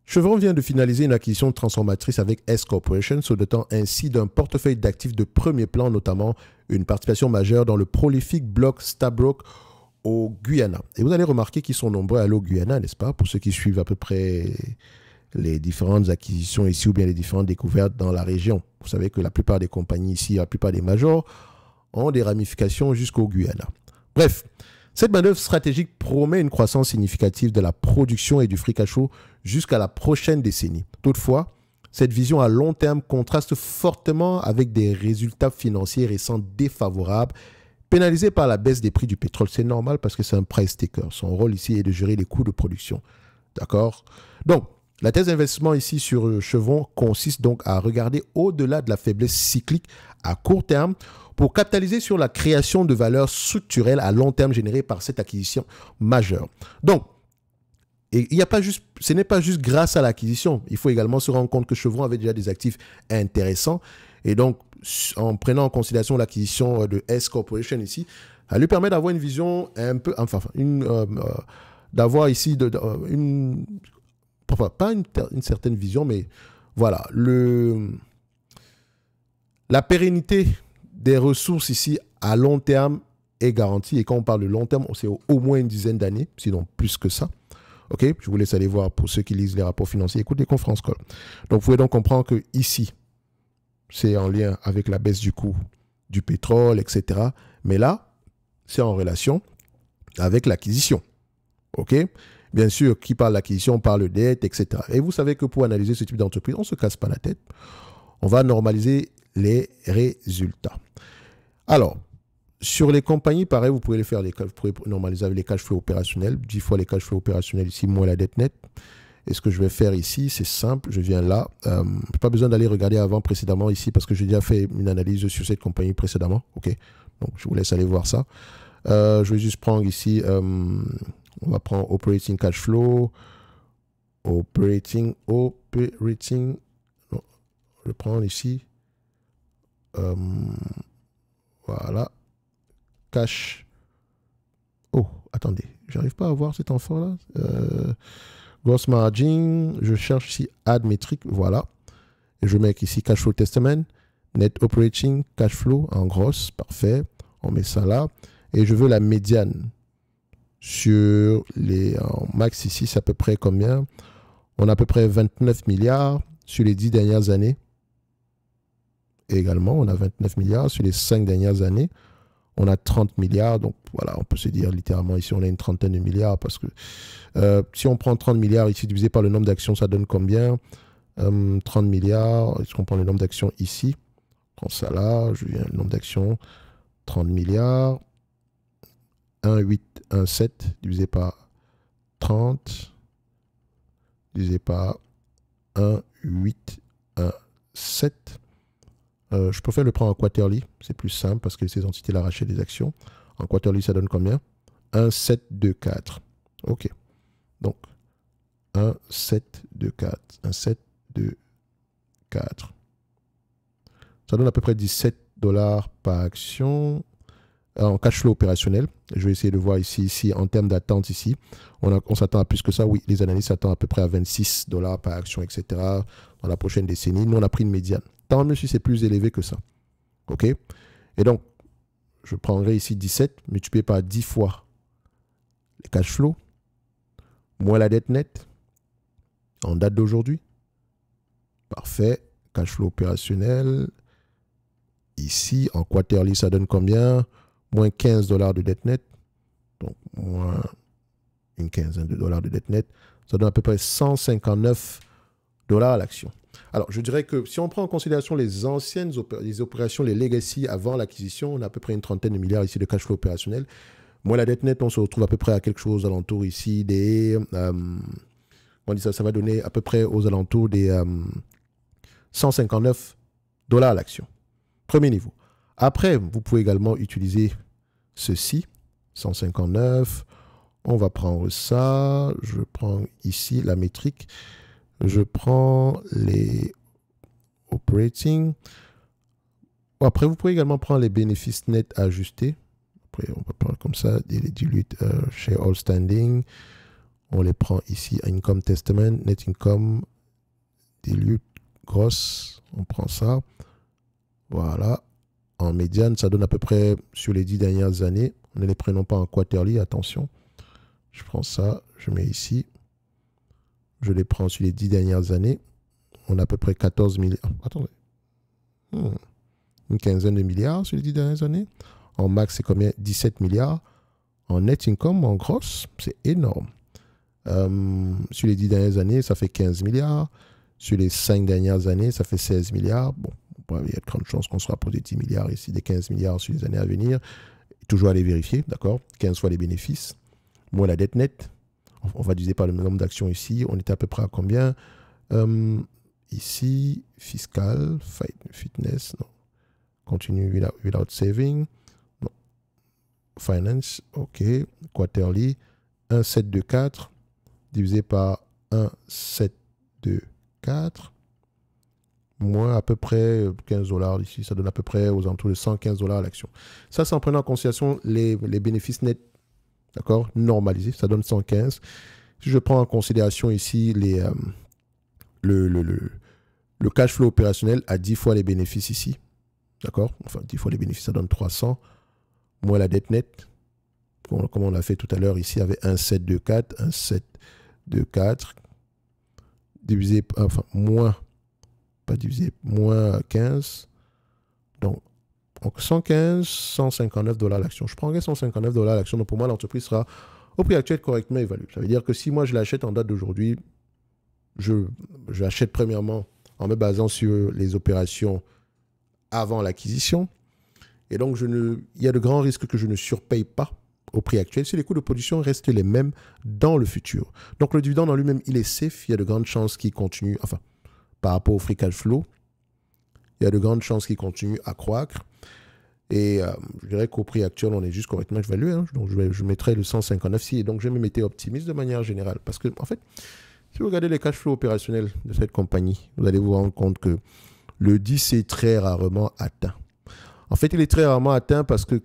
Chevron vient de finaliser une acquisition transformatrice avec S Corporation, se dotant ainsi d'un portefeuille d'actifs de premier plan, notamment une participation majeure dans le prolifique bloc Stabroek au Guyana. Et vous allez remarquer qu'ils sont nombreux à aller au Guyana, n'est-ce pas? Pour ceux qui suivent à peu près les différentes acquisitions ici ou bien les différentes découvertes dans la région. Vous savez que la plupart des compagnies ici, la plupart des majors ont des ramifications jusqu'au Guyana. Bref, cette manœuvre stratégique promet une croissance significative de la production et du free cash flow jusqu'à la prochaine décennie. Toutefois, cette vision à long terme contraste fortement avec des résultats financiers récents défavorables, pénalisés par la baisse des prix du pétrole. C'est normal parce que c'est un price taker. Son rôle ici est de gérer les coûts de production. D'accord? Donc, la thèse d'investissement ici sur Chevron consiste donc à regarder au-delà de la faiblesse cyclique à court terme pour capitaliser sur la création de valeur structurelle à long terme générée par cette acquisition majeure. Donc, ce n'est pas juste grâce à l'acquisition. Il faut également se rendre compte que Chevron avait déjà des actifs intéressants. Et donc, en prenant en considération l'acquisition de S Corporation ici, ça lui permet d'avoir une vision un peu... d'avoir ici pas une certaine vision, mais voilà, la pérennité des ressources ici à long terme est garantie. Et quand on parle de long terme, c'est au moins une dizaine d'années, sinon plus que ça. Ok, je vous laisse aller voir pour ceux qui lisent les rapports financiers, écoutez les conférences call. Donc, vous pouvez donc comprendre que ici, c'est en lien avec la baisse du coût du pétrole, etc. Mais là, c'est en relation avec l'acquisition. Ok? Bien sûr, qui parle d'acquisition parle dette, etc. Et vous savez que pour analyser ce type d'entreprise, on ne se casse pas la tête. On va normaliser les résultats. Alors, sur les compagnies, pareil, vous pouvez normaliser avec les cash flows opérationnels. 10 fois les cash flows opérationnels ici, moins la dette nette. Et ce que je vais faire ici, c'est simple. Je viens là. Je n'ai pas besoin d'aller regarder précédemment ici parce que j'ai déjà fait une analyse sur cette compagnie précédemment. OK. Donc, je vous laisse aller voir ça. Je vais juste prendre ici... on va prendre Operating Cash Flow. Operating. Non, je vais prendre ici. Voilà. Cash. Oh, attendez. J'arrive pas à voir cet enfant-là. Gross Margin. Je cherche ici Add Metric. Voilà. Et je mets ici Cash Flow Testament. Net Operating Cash Flow en grosse. Parfait. On met ça là. Et je veux la médiane. Sur les max ici, c'est à peu près combien? On a à peu près 29 milliards sur les 10 dernières années. Et également, on a 29 milliards sur les 5 dernières années. On a 30 milliards. Donc voilà, on peut se dire littéralement ici, on a une trentaine de milliards. Parce que si on prend 30 milliards ici divisé par le nombre d'actions, ça donne combien? 30 milliards. Est-ce qu'on prend le nombre d'actions ici? On prend ça là. Je viens le nombre d'actions. 30 milliards. 1,8, 1,7 divisé par 30 divisé par 1,8, 1,7. Je préfère le prendre en quarterly, c'est plus simple parce que ces entités rachètent des actions. En quarterly, ça donne combien? 1,7, 2, 4. OK. Donc, 1,7, 2, 4. 1,7, 2, 4. Ça donne à peu près $17 par action. En cash flow opérationnel, je vais essayer de voir ici en termes d'attente ici. On s'attend à plus que ça. Oui, les analystes s'attendent à peu près à $26 par action, etc. dans la prochaine décennie. Nous, on a pris une médiane. Tant mieux si c'est plus élevé que ça. OK? Et donc, je prendrai ici 17 multiplié par 10 fois les cash flows, moins la dette nette, en date d'aujourd'hui. Parfait. Cash flow opérationnel. Ici, en quarterly, ça donne combien? Moins $15 de dette nette. Donc, moins une quinzaine de dollars de dette nette. Ça donne à peu près $159 à l'action. Alors, je dirais que si on prend en considération les anciennes opérations, les legacy avant l'acquisition, on a à peu près une trentaine de milliards ici de cash flow opérationnel. Moins la dette nette, on se retrouve à peu près à quelque chose alentour ici des... on dit ça va donner à peu près aux alentours des $159 à l'action. Premier niveau. Après, vous pouvez également utiliser ceci, 159. On va prendre ça. Je prends ici la métrique. Je prends les operating. Après, vous pouvez également prendre les bénéfices nets ajustés. Après, on va prendre comme ça, des dilute share all standing. On les prend ici, income testament, net income, dilute, gross, on prend ça. Voilà. En médiane, ça donne à peu près sur les 10 dernières années. Ne les prenons pas en quarterly, attention. Je prends ça, je mets ici. Je les prends sur les 10 dernières années. On a à peu près 14 milliards. Attendez. Une quinzaine de milliards sur les 10 dernières années. En max, c'est combien? 17 milliards. En net income, en grosse, c'est énorme. Sur les 10 dernières années, ça fait 15 milliards. Sur les 5 dernières années, ça fait 16 milliards. Bon, il y a de grandes chances qu'on se rapproche des 10 milliards ici, des 15 milliards sur les années à venir. Toujours à les vérifier, d'accord? 15 fois les bénéfices. Moins la dette nette. On va diviser par le nombre d'actions ici. On était à peu près à combien? Ici, fiscal, fitness, non. Continue without saving. Non. Finance, ok. Quarterly, 1,724 divisé par 1,724 moins à peu près 15 $ ici. Ça donne à peu près aux alentours de 115 $ l'action. Ça, c'est en prenant en considération les bénéfices nets, d'accord, normalisés. Ça donne 115. Si je prends en considération ici le cash flow opérationnel à 10 fois les bénéfices ici, d'accord, enfin 10 fois les bénéfices, ça donne 300, moins la dette nette, comme on l'a fait tout à l'heure ici avec 1,724, divisé, enfin moins 15, donc 115, 159 $ l'action. Je prendrai 159 $ l'action, donc pour moi l'entreprise sera au prix actuel correctement évaluée. Ça veut dire que si moi je l'achète en date d'aujourd'hui, je l'achète premièrement en me basant sur les opérations avant l'acquisition. Et donc, il y a de grands risques que je ne surpaye pas au prix actuel si les coûts de production restent les mêmes dans le futur. Donc, le dividende en lui-même, il est safe. Il y a de grandes chances qu'il continue, enfin, par rapport au free cash flow, il y a de grandes chances qu'il continue à croître. Et je dirais qu'au prix actuel, on est juste correctement évalué. Hein. Donc, je mettrai le 159 si. Et donc, je me mettais optimiste de manière générale. Parce que, en fait, si vous regardez les cash flows opérationnels de cette compagnie, vous allez vous rendre compte que le 10 est très rarement atteint. En fait, il est très rarement atteint parce que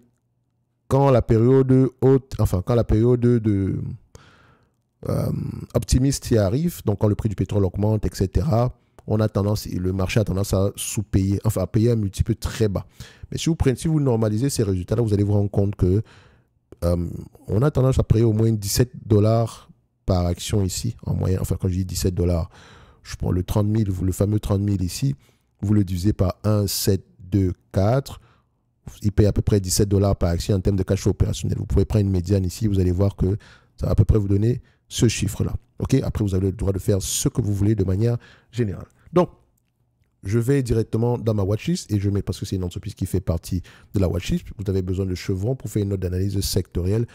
quand la période haute, enfin, quand la période de optimiste y arrive, donc quand le prix du pétrole augmente, etc., on a tendance, le marché a tendance à sous-payer, enfin, à payer un multiple très bas. Mais si vous normalisez ces résultats-là, vous allez vous rendre compte que on a tendance à payer au moins 17 $ par action ici, en moyenne. Enfin, quand je dis 17 $, je prends le 30 000, le fameux 30 000 ici, vous le divisez par 1,724, il paye à peu près 17 $ par action en termes de cash flow opérationnel. Vous pouvez prendre une médiane ici, vous allez voir que ça va à peu près vous donner ce chiffre-là. Okay? Après, vous avez le droit de faire ce que vous voulez de manière générale. Donc, je vais directement dans ma watchlist et je mets, parce que c'est une entreprise qui fait partie de la watchlist, vous avez besoin de chevrons pour faire une note d'analyse sectorielle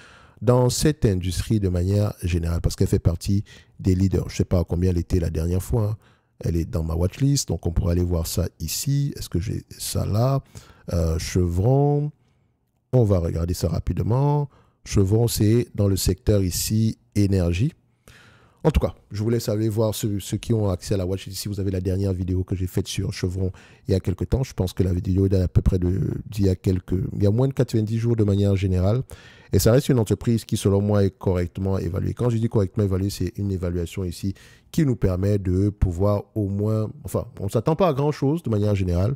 dans cette industrie de manière générale, parce qu'elle fait partie des leaders. Je ne sais pas combien elle était la dernière fois, hein. Elle est dans ma watchlist, donc on pourrait aller voir ça ici. Est-ce que j'ai ça là? Chevron, on va regarder ça rapidement. Chevron, c'est dans le secteur ici, énergie. En tout cas, je vous laisse aller voir ceux qui ont accès à la watchlist. Ici, vous avez la dernière vidéo que j'ai faite sur Chevron il y a quelques temps. Je pense que la vidéo est à peu près il y a moins de 90 jours de manière générale. Et ça reste une entreprise qui, selon moi, est correctement évaluée. Quand je dis correctement évaluée, c'est une évaluation ici qui nous permet de pouvoir au moins... Enfin, on ne s'attend pas à grand-chose de manière générale.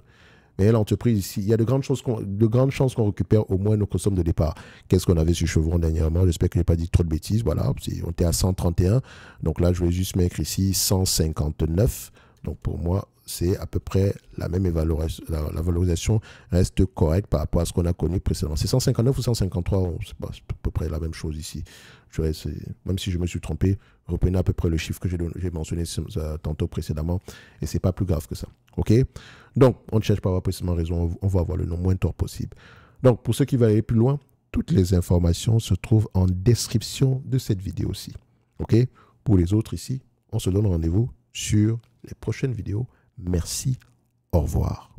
Mais l'entreprise ici, il y a de grandes chances qu'on récupère au moins nos sommes de départ. Qu'est-ce qu'on avait sur Chevron dernièrement? J'espère que je n'ai pas dit trop de bêtises. Voilà, on était à 131. Donc là, je vais juste mettre ici 159. Donc pour moi, c'est à peu près la même évaluation. La valorisation reste correcte par rapport à ce qu'on a connu précédemment. C'est 159 ou 153, c'est à peu près la même chose ici. Même si je me suis trompé, reprenez à peu près le chiffre que j'ai mentionné tantôt précédemment. Et ce n'est pas plus grave que ça. OK? Donc, on ne cherche pas à avoir précisément raison. On va avoir le nombre moins tort possible. Donc, pour ceux qui veulent aller plus loin, toutes les informations se trouvent en description de cette vidéo-ci. OK? Pour les autres ici, on se donne rendez-vous sur les prochaines vidéos. Merci. Au revoir.